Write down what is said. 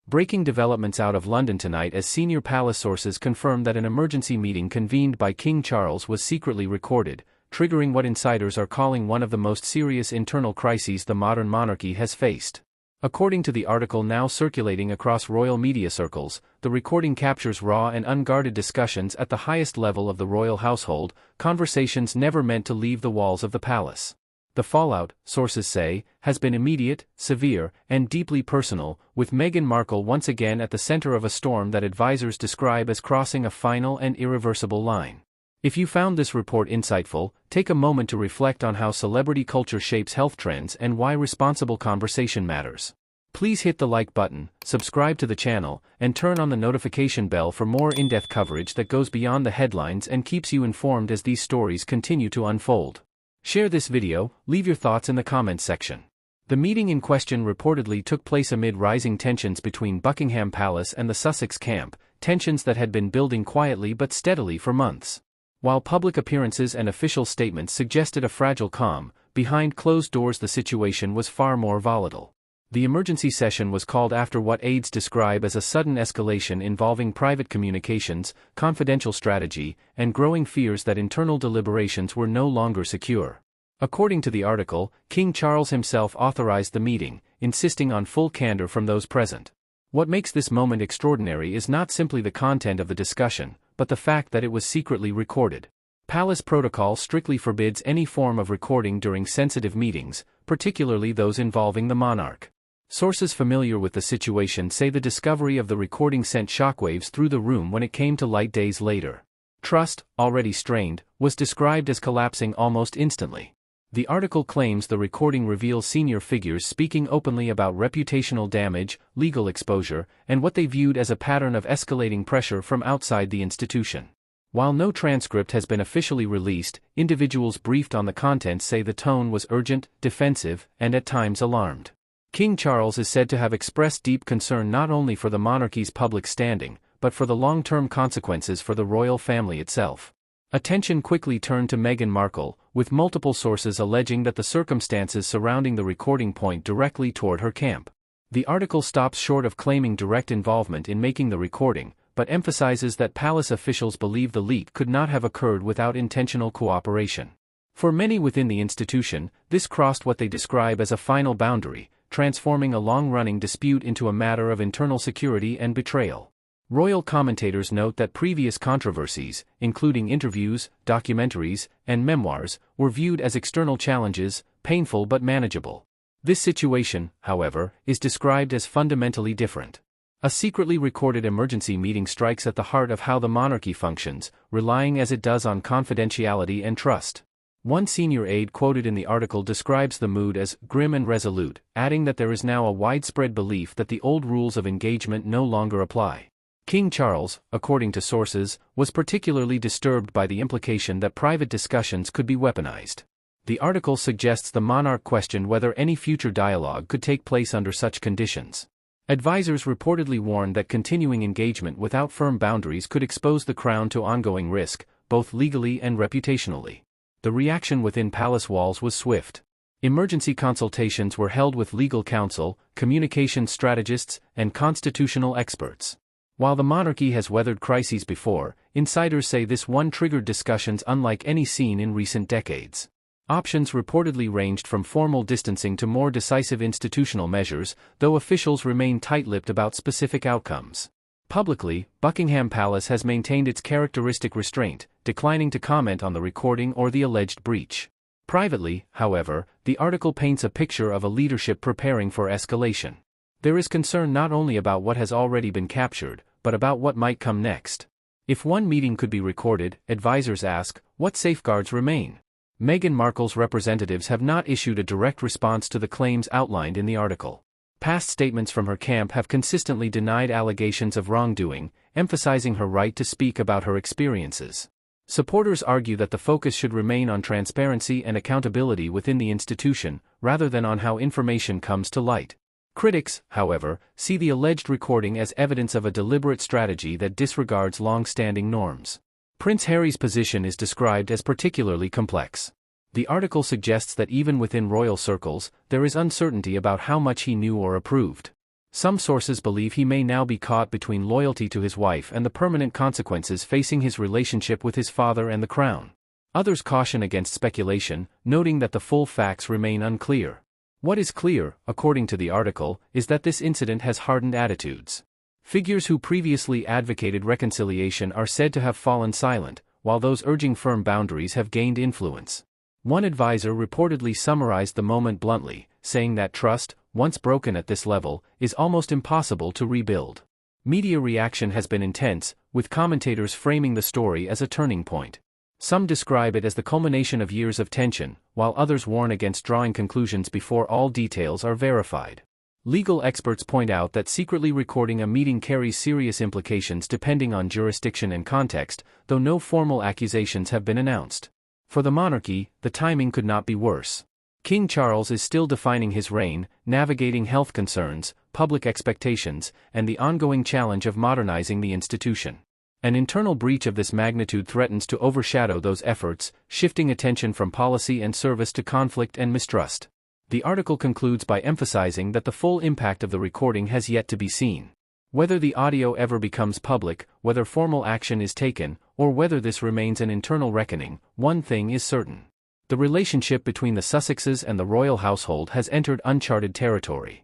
Breaking developments out of London tonight as senior palace sources confirm that an emergency meeting convened by King Charles was secretly recorded, triggering what insiders are calling one of the most serious internal crises the modern monarchy has faced. According to the article now circulating across royal media circles, the recording captures raw and unguarded discussions at the highest level of the royal household, conversations never meant to leave the walls of the palace. The fallout, sources say, has been immediate, severe, and deeply personal, with Meghan Markle once again at the center of a storm that advisors describe as crossing a final and irreversible line. If you found this report insightful, take a moment to reflect on how celebrity culture shapes health trends and why responsible conversation matters. Please hit the like button, subscribe to the channel, and turn on the notification bell for more in-depth coverage that goes beyond the headlines and keeps you informed as these stories continue to unfold. Share this video, leave your thoughts in the comments section. The meeting in question reportedly took place amid rising tensions between Buckingham Palace and the Sussex camp, tensions that had been building quietly but steadily for months. While public appearances and official statements suggested a fragile calm, behind closed doors the situation was far more volatile. The emergency session was called after what aides describe as a sudden escalation involving private communications, confidential strategy, and growing fears that internal deliberations were no longer secure. According to the article, King Charles himself authorized the meeting, insisting on full candor from those present. What makes this moment extraordinary is not simply the content of the discussion, but the fact that it was secretly recorded. Palace protocol strictly forbids any form of recording during sensitive meetings, particularly those involving the monarch. Sources familiar with the situation say the discovery of the recording sent shockwaves through the room when it came to light days later. Trust, already strained, was described as collapsing almost instantly. The article claims the recording reveals senior figures speaking openly about reputational damage, legal exposure, and what they viewed as a pattern of escalating pressure from outside the institution. While no transcript has been officially released, individuals briefed on the contents say the tone was urgent, defensive, and at times alarmed. King Charles is said to have expressed deep concern not only for the monarchy's public standing, but for the long-term consequences for the royal family itself. Attention quickly turned to Meghan Markle, with multiple sources alleging that the circumstances surrounding the recording point directly toward her camp. The article stops short of claiming direct involvement in making the recording, but emphasizes that palace officials believe the leak could not have occurred without intentional cooperation. For many within the institution, this crossed what they describe as a final boundary, transforming a long-running dispute into a matter of internal security and betrayal. Royal commentators note that previous controversies, including interviews, documentaries, and memoirs, were viewed as external challenges, painful but manageable. This situation, however, is described as fundamentally different. A secretly recorded emergency meeting strikes at the heart of how the monarchy functions, relying as it does on confidentiality and trust. One senior aide quoted in the article describes the mood as grim and resolute, adding that there is now a widespread belief that the old rules of engagement no longer apply. King Charles, according to sources, was particularly disturbed by the implication that private discussions could be weaponized. The article suggests the monarch questioned whether any future dialogue could take place under such conditions. Advisors reportedly warned that continuing engagement without firm boundaries could expose the crown to ongoing risk, both legally and reputationally. The reaction within palace walls was swift. Emergency consultations were held with legal counsel, communications strategists, and constitutional experts. While the monarchy has weathered crises before, insiders say this one triggered discussions unlike any seen in recent decades. Options reportedly ranged from formal distancing to more decisive institutional measures, though officials remain tight-lipped about specific outcomes. Publicly, Buckingham Palace has maintained its characteristic restraint, declining to comment on the recording or the alleged breach. Privately, however, the article paints a picture of a leadership preparing for escalation. There is concern not only about what has already been captured, but about what might come next. If one meeting could be recorded, advisors ask, what safeguards remain? Meghan Markle's representatives have not issued a direct response to the claims outlined in the article. Past statements from her camp have consistently denied allegations of wrongdoing, emphasizing her right to speak about her experiences. Supporters argue that the focus should remain on transparency and accountability within the institution, rather than on how information comes to light. Critics, however, see the alleged recording as evidence of a deliberate strategy that disregards long-standing norms. Prince Harry's position is described as particularly complex. The article suggests that even within royal circles, there is uncertainty about how much he knew or approved. Some sources believe he may now be caught between loyalty to his wife and the permanent consequences facing his relationship with his father and the crown. Others caution against speculation, noting that the full facts remain unclear. What is clear, according to the article, is that this incident has hardened attitudes. Figures who previously advocated reconciliation are said to have fallen silent, while those urging firm boundaries have gained influence. One advisor reportedly summarized the moment bluntly, saying that trust, once broken at this level, is almost impossible to rebuild. Media reaction has been intense, with commentators framing the story as a turning point. Some describe it as the culmination of years of tension, while others warn against drawing conclusions before all details are verified. Legal experts point out that secretly recording a meeting carries serious implications depending on jurisdiction and context, though no formal accusations have been announced. For the monarchy, the timing could not be worse. King Charles is still defining his reign, navigating health concerns, public expectations, and the ongoing challenge of modernizing the institution. An internal breach of this magnitude threatens to overshadow those efforts, shifting attention from policy and service to conflict and mistrust. The article concludes by emphasizing that the full impact of the recording has yet to be seen. Whether the audio ever becomes public, whether formal action is taken, or whether this remains an internal reckoning, one thing is certain. The relationship between the Sussexes and the royal household has entered uncharted territory.